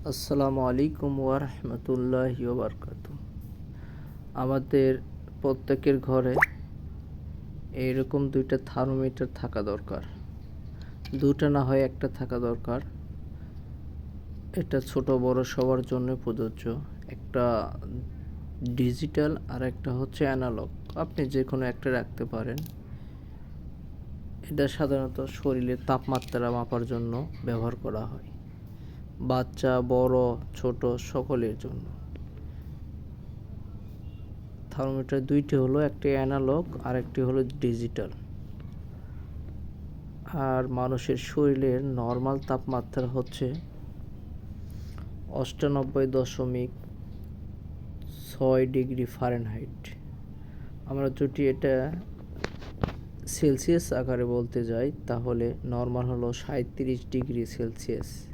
আসসালামু আলাইকুম ওয়া রাহমাতুল্লাহি ওয়া বারাকাতুহু। আমাদের প্রত্যেকের ঘরে এইরকম ২টা থার্মোমিটার থাকা দরকার। ২টা না হয় একটা থাকা দরকার। এটা ছোট বড় সবার জন্য প্রযোজ্য। একটা ডিজিটাল আর একটা হচ্ছে অ্যানালগ। আপনি যেকোনো একটা রাখতে পারেন। এটা সাধারণত শরীরের তাপমাত্রা মাপার জন্য ব্যবহার করা হয়। বাচ্চা, বড়, ছোট সকলের জন্য। থার্মোমিটার ২টি হলো, একটি অ্যানালগ আর একটি হলো ডিজিটাল। আর মানুষের শরীরের নর্মাল তাপমাত্রা হচ্ছে ৯৮.৬ ডিগ্রি ফারেনহাইট। আমরা যদি এটা সেলসিয়াস আকারে বলতে যাই তাহলে নর্মাল হলো ৩৭ ডিগ্রি সেলসিয়াস।